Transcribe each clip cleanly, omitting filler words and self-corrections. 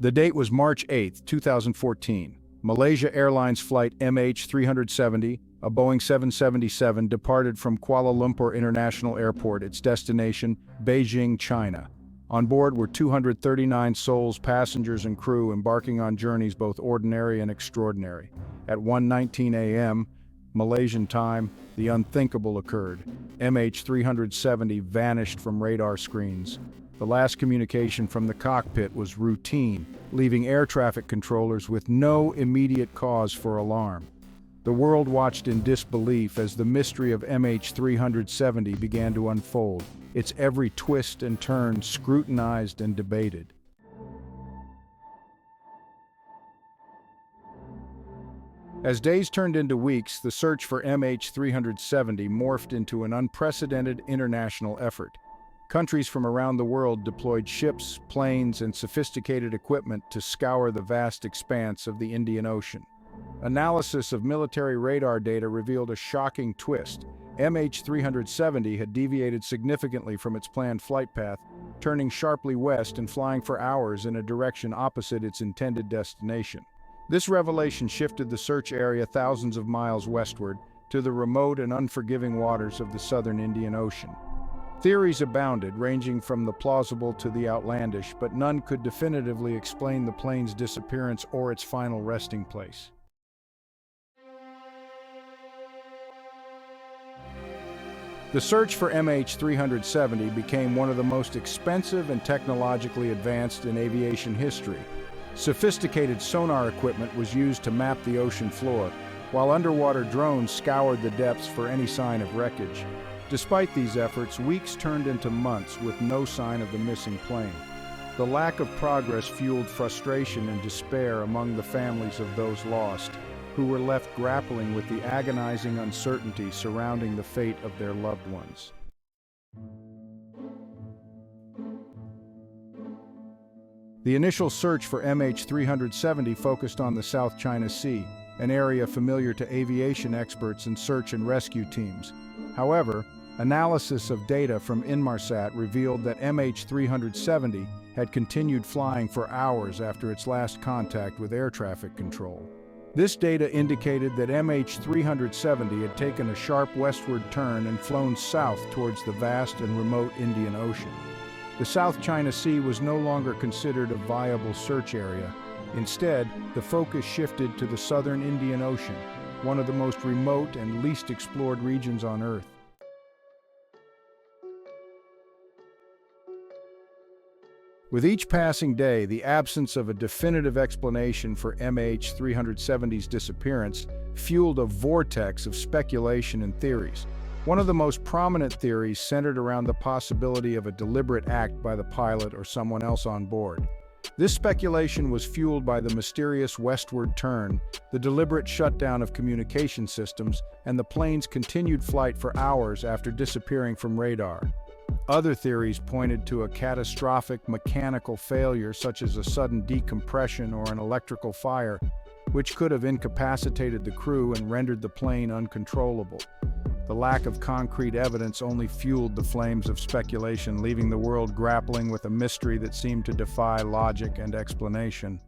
The date was March 8, 2014. Malaysia Airlines flight MH370, a Boeing 777, departed from Kuala Lumpur International Airport, its destination, Beijing, China. On board were 239 souls, passengers and crew, embarking on journeys both ordinary and extraordinary. At 1:19 a.m., Malaysian time, the unthinkable occurred. MH370 vanished from radar screens. The last communication from the cockpit was routine, leaving air traffic controllers with no immediate cause for alarm. The world watched in disbelief as the mystery of MH370 began to unfold, its every twist and turn scrutinized and debated. As days turned into weeks, the search for MH370 morphed into an unprecedented international effort. Countries from around the world deployed ships, planes, and sophisticated equipment to scour the vast expanse of the Indian Ocean. Analysis of military radar data revealed a shocking twist. MH370 had deviated significantly from its planned flight path, turning sharply west and flying for hours in a direction opposite its intended destination. This revelation shifted the search area thousands of miles westward to the remote and unforgiving waters of the southern Indian Ocean. Theories abounded, ranging from the plausible to the outlandish, but none could definitively explain the plane's disappearance or its final resting place. The search for MH370 became one of the most expensive and technologically advanced in aviation history. Sophisticated sonar equipment was used to map the ocean floor, while underwater drones scoured the depths for any sign of wreckage. Despite these efforts, weeks turned into months with no sign of the missing plane. The lack of progress fueled frustration and despair among the families of those lost, who were left grappling with the agonizing uncertainty surrounding the fate of their loved ones. The initial search for MH370 focused on the South China Sea, an area familiar to aviation experts and search and rescue teams. However, analysis of data from Inmarsat revealed that MH370 had continued flying for hours after its last contact with air traffic control. This data indicated that MH370 had taken a sharp westward turn and flown south towards the vast and remote Indian Ocean. The South China Sea was no longer considered a viable search area. Instead, the focus shifted to the southern Indian Ocean, one of the most remote and least explored regions on Earth. With each passing day, the absence of a definitive explanation for MH370's disappearance fueled a vortex of speculation and theories. One of the most prominent theories centered around the possibility of a deliberate act by the pilot or someone else on board. This speculation was fueled by the mysterious westward turn, the deliberate shutdown of communication systems, and the plane's continued flight for hours after disappearing from radar. Other theories pointed to a catastrophic mechanical failure, such as a sudden decompression or an electrical fire, which could have incapacitated the crew and rendered the plane uncontrollable. The lack of concrete evidence only fueled the flames of speculation, leaving the world grappling with a mystery that seemed to defy logic and explanation.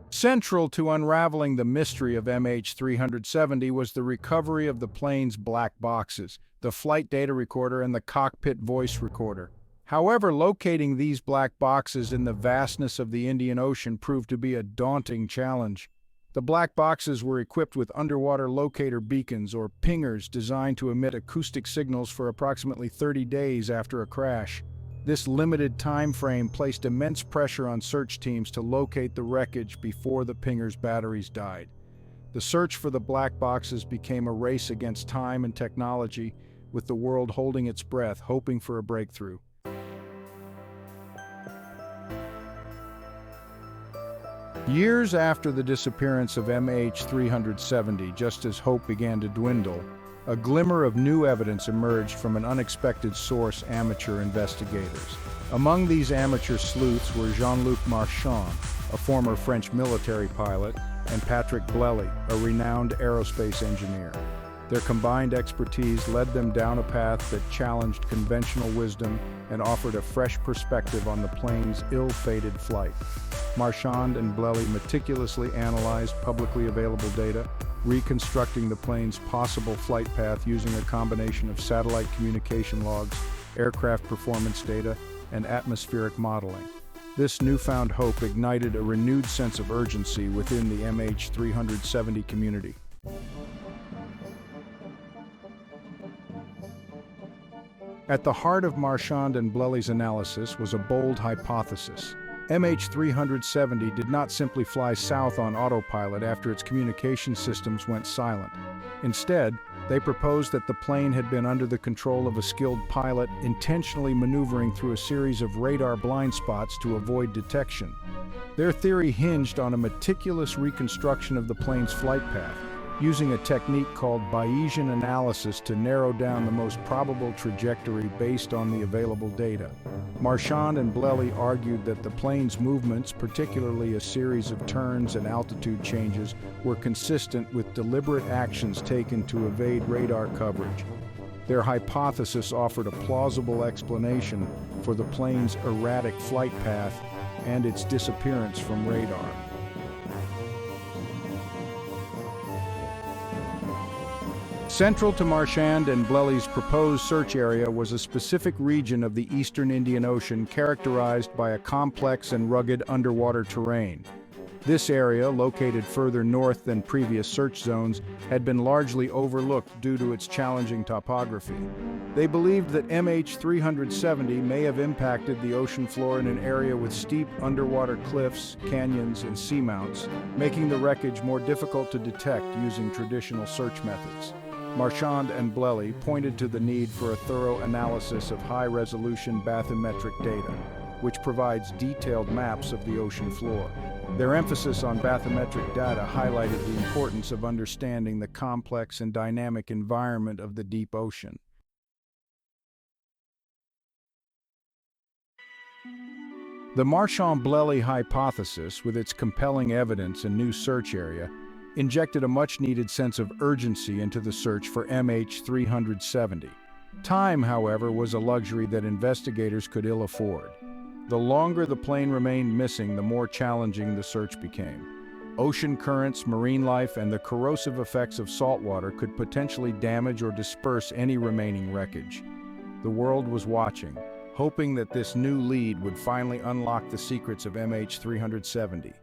Central to unraveling the mystery of MH370 was the recovery of the plane's black boxes, the flight data recorder and the cockpit voice recorder. However, locating these black boxes in the vastness of the Indian Ocean proved to be a daunting challenge. The black boxes were equipped with underwater locator beacons or pingers designed to emit acoustic signals for approximately 30 days after a crash. This limited time frame placed immense pressure on search teams to locate the wreckage before the pinger's batteries died. The search for the black boxes became a race against time and technology, with the world holding its breath, hoping for a breakthrough. Years after the disappearance of MH370, just as hope began to dwindle, a glimmer of new evidence emerged from an unexpected source: amateur investigators. Among these amateur sleuths were Jean-Luc Marchand, a former French military pilot, and Patrick Blely, a renowned aerospace engineer. Their combined expertise led them down a path that challenged conventional wisdom and offered a fresh perspective on the plane's ill-fated flight. Marchand and Blely meticulously analyzed publicly available data, reconstructing the plane's possible flight path using a combination of satellite communication logs, aircraft performance data, and atmospheric modeling. This newfound hope ignited a renewed sense of urgency within the MH370 community. At the heart of Marchand and Blely's analysis was a bold hypothesis. MH370 did not simply fly south on autopilot after its communication systems went silent. Instead, they proposed that the plane had been under the control of a skilled pilot, intentionally maneuvering through a series of radar blind spots to avoid detection. Their theory hinged on a meticulous reconstruction of the plane's flight path, using a technique called Bayesian analysis to narrow down the most probable trajectory based on the available data. Marchand and Blely argued that the plane's movements, particularly a series of turns and altitude changes, were consistent with deliberate actions taken to evade radar coverage. Their hypothesis offered a plausible explanation for the plane's erratic flight path and its disappearance from radar. Central to Marchand and Blely's proposed search area was a specific region of the eastern Indian Ocean characterized by a complex and rugged underwater terrain. This area, located further north than previous search zones, had been largely overlooked due to its challenging topography. They believed that MH370 may have impacted the ocean floor in an area with steep underwater cliffs, canyons, and seamounts, making the wreckage more difficult to detect using traditional search methods. Marchand and Blely pointed to the need for a thorough analysis of high-resolution bathymetric data, which provides detailed maps of the ocean floor. Their emphasis on bathymetric data highlighted the importance of understanding the complex and dynamic environment of the deep ocean. The Marchand-Blely hypothesis, with its compelling evidence and new search area, injected a much-needed sense of urgency into the search for MH370. Time, however, was a luxury that investigators could ill afford. The longer the plane remained missing, the more challenging the search became. Ocean currents, marine life, and the corrosive effects of saltwater could potentially damage or disperse any remaining wreckage. The world was watching, hoping that this new lead would finally unlock the secrets of MH370.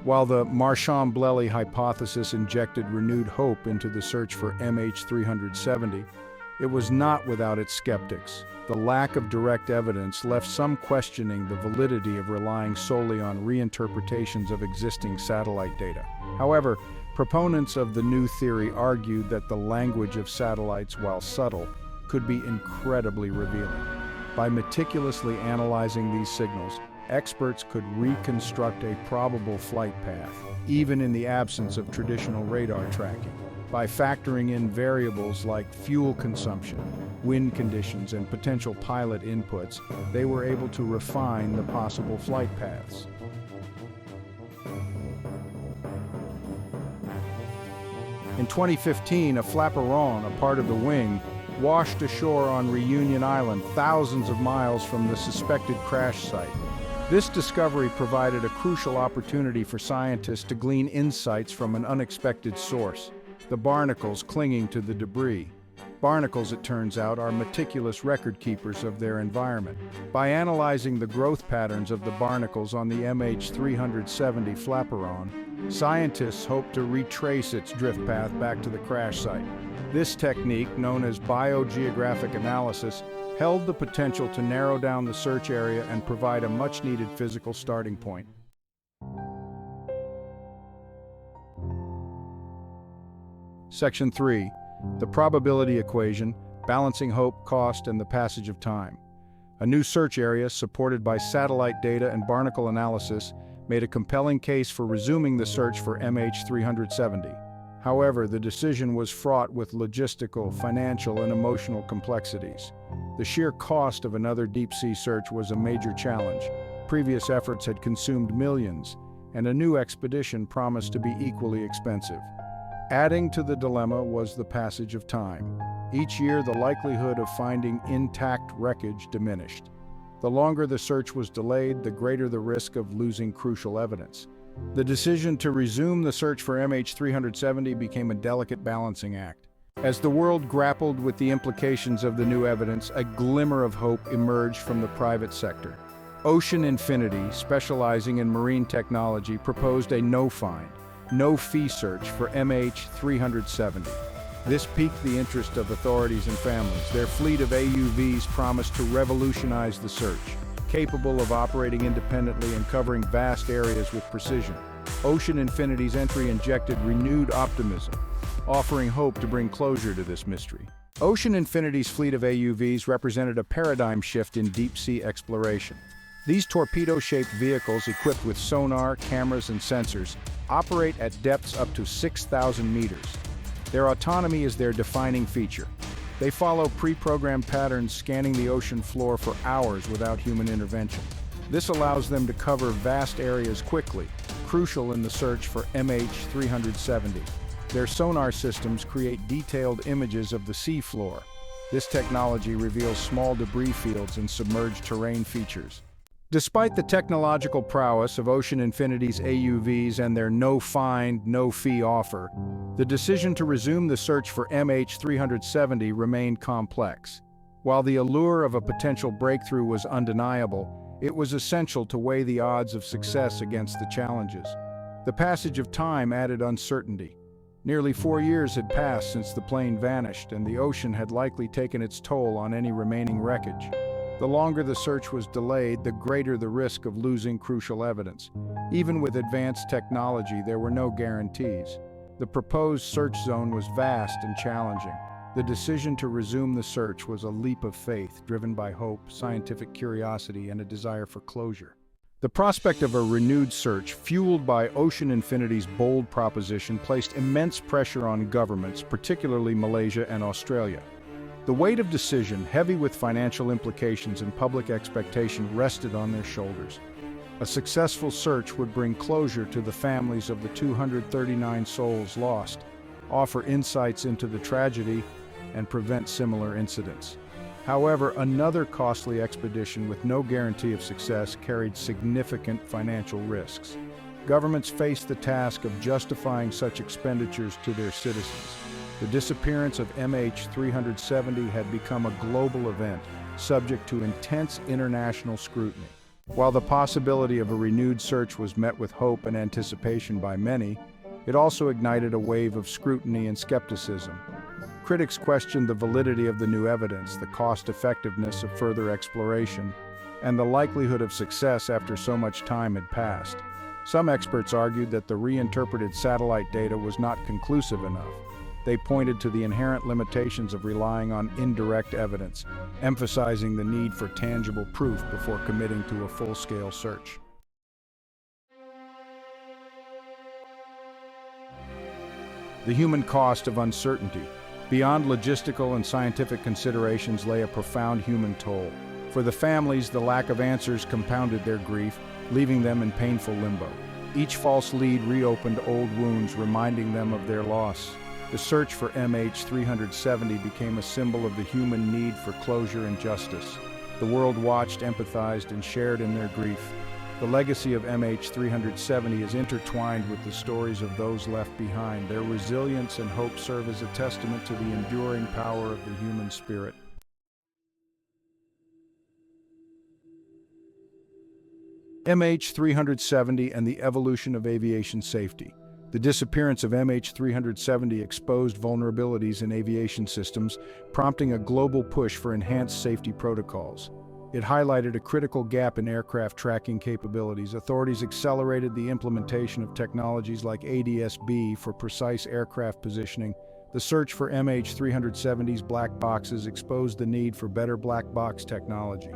While the Marchand-Blely hypothesis injected renewed hope into the search for MH370, it was not without its skeptics. The lack of direct evidence left some questioning the validity of relying solely on reinterpretations of existing satellite data. However, proponents of the new theory argued that the language of satellites, while subtle, could be incredibly revealing. By meticulously analyzing these signals, experts could reconstruct a probable flight path, even in the absence of traditional radar tracking. By factoring in variables like fuel consumption, wind conditions, and potential pilot inputs, they were able to refine the possible flight paths. In 2015, a flaperon, a part of the wing, washed ashore on Reunion Island, thousands of miles from the suspected crash site. This discovery provided a crucial opportunity for scientists to glean insights from an unexpected source: the barnacles clinging to the debris. Barnacles, it turns out, are meticulous record keepers of their environment. By analyzing the growth patterns of the barnacles on the MH370 flaperon, scientists hope to retrace its drift path back to the crash site. This technique, known as biogeographic analysis, held the potential to narrow down the search area and provide a much-needed physical starting point. Section 3. The probability equation, balancing hope, cost, and the passage of time. A new search area, supported by satellite data and barnacle analysis, made a compelling case for resuming the search for MH370. However, the decision was fraught with logistical, financial, and emotional complexities. The sheer cost of another deep-sea search was a major challenge. Previous efforts had consumed millions, and a new expedition promised to be equally expensive. Adding to the dilemma was the passage of time. Each year, the likelihood of finding intact wreckage diminished. The longer the search was delayed, the greater the risk of losing crucial evidence. The decision to resume the search for MH370 became a delicate balancing act. As the world grappled with the implications of the new evidence, a glimmer of hope emerged from the private sector. Ocean Infinity, specializing in marine technology, proposed a no-find, no-fee search for MH370. This piqued the interest of authorities and families. Their fleet of AUVs promised to revolutionize the search, capable of operating independently and covering vast areas with precision. Ocean Infinity's entry injected renewed optimism, offering hope to bring closure to this mystery. Ocean Infinity's fleet of AUVs represented a paradigm shift in deep-sea exploration. These torpedo-shaped vehicles, equipped with sonar, cameras, and sensors, operate at depths up to 6,000 meters. Their autonomy is their defining feature. They follow pre-programmed patterns, scanning the ocean floor for hours without human intervention. This allows them to cover vast areas quickly, crucial in the search for MH370. Their sonar systems create detailed images of the seafloor. This technology reveals small debris fields and submerged terrain features. Despite the technological prowess of Ocean Infinity's AUVs and their no-find, no-fee offer, the decision to resume the search for MH370 remained complex. While the allure of a potential breakthrough was undeniable, it was essential to weigh the odds of success against the challenges. The passage of time added uncertainty. Nearly 4 years had passed since the plane vanished, and the ocean had likely taken its toll on any remaining wreckage. The longer the search was delayed, the greater the risk of losing crucial evidence. Even with advanced technology, there were no guarantees. The proposed search zone was vast and challenging. The decision to resume the search was a leap of faith, driven by hope, scientific curiosity, and a desire for closure. The prospect of a renewed search, fueled by Ocean Infinity's bold proposition, placed immense pressure on governments, particularly Malaysia and Australia. The weight of decision, heavy with financial implications and public expectation, rested on their shoulders. A successful search would bring closure to the families of the 239 souls lost, offer insights into the tragedy, and prevent similar incidents. However, another costly expedition with no guarantee of success carried significant financial risks. Governments faced the task of justifying such expenditures to their citizens. The disappearance of MH370 had become a global event, subject to intense international scrutiny. While the possibility of a renewed search was met with hope and anticipation by many, it also ignited a wave of scrutiny and skepticism. Critics questioned the validity of the new evidence, the cost-effectiveness of further exploration, and the likelihood of success after so much time had passed. Some experts argued that the reinterpreted satellite data was not conclusive enough. They pointed to the inherent limitations of relying on indirect evidence, emphasizing the need for tangible proof before committing to a full-scale search. The human cost of uncertainty. Beyond logistical and scientific considerations lay a profound human toll. For the families, the lack of answers compounded their grief, leaving them in painful limbo. Each false lead reopened old wounds, reminding them of their loss. The search for MH370 became a symbol of the human need for closure and justice. The world watched, empathized, and shared in their grief. The legacy of MH370 is intertwined with the stories of those left behind. Their resilience and hope serve as a testament to the enduring power of the human spirit. MH370 and the evolution of aviation safety. The disappearance of MH370 exposed vulnerabilities in aviation systems, prompting a global push for enhanced safety protocols. It highlighted a critical gap in aircraft tracking capabilities. Authorities accelerated the implementation of technologies like ADS-B for precise aircraft positioning. The search for MH370's black boxes exposed the need for better black box technology.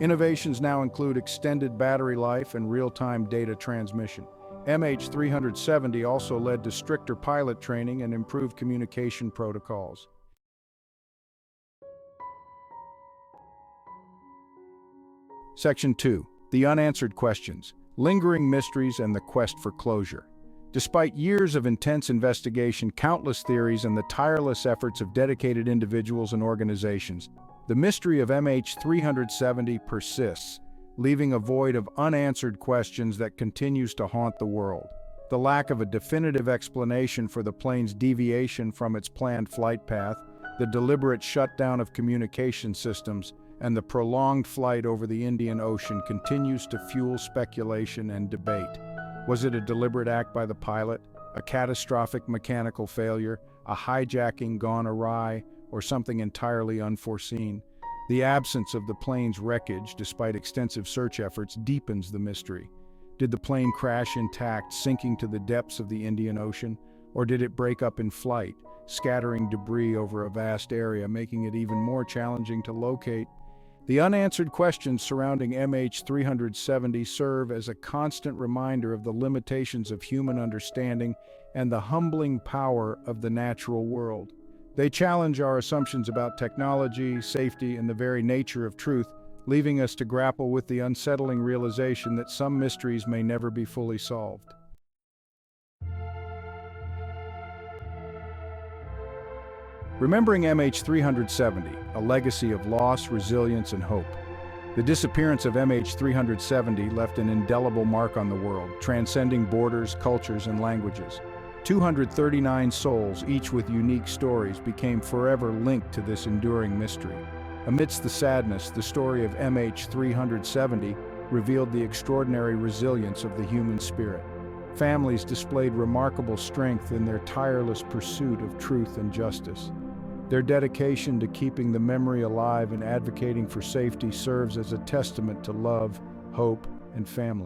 Innovations now include extended battery life and real-time data transmission. MH370 also led to stricter pilot training and improved communication protocols. Section 2. The unanswered questions. lingering mysteries and the quest for closure. Despite years of intense investigation, countless theories, and the tireless efforts of dedicated individuals and organizations, the mystery of MH370 persists, leaving a void of unanswered questions that continues to haunt the world. The lack of a definitive explanation for the plane's deviation from its planned flight path, the deliberate shutdown of communication systems, and the prolonged flight over the Indian Ocean continues to fuel speculation and debate. Was it a deliberate act by the pilot, a catastrophic mechanical failure, a hijacking gone awry, or something entirely unforeseen? The absence of the plane's wreckage, despite extensive search efforts, deepens the mystery. Did the plane crash intact, sinking to the depths of the Indian Ocean, or did it break up in flight, scattering debris over a vast area, making it even more challenging to locate? The unanswered questions surrounding MH370 serve as a constant reminder of the limitations of human understanding and the humbling power of the natural world. They challenge our assumptions about technology, safety, and the very nature of truth, leaving us to grapple with the unsettling realization that some mysteries may never be fully solved. Remembering MH370, a legacy of loss, resilience, and hope. The disappearance of MH370 left an indelible mark on the world, transcending borders, cultures, and languages. 239 souls, each with unique stories, became forever linked to this enduring mystery. Amidst the sadness, the story of MH370 revealed the extraordinary resilience of the human spirit. Families displayed remarkable strength in their tireless pursuit of truth and justice. Their dedication to keeping the memory alive and advocating for safety serves as a testament to love, hope, and family.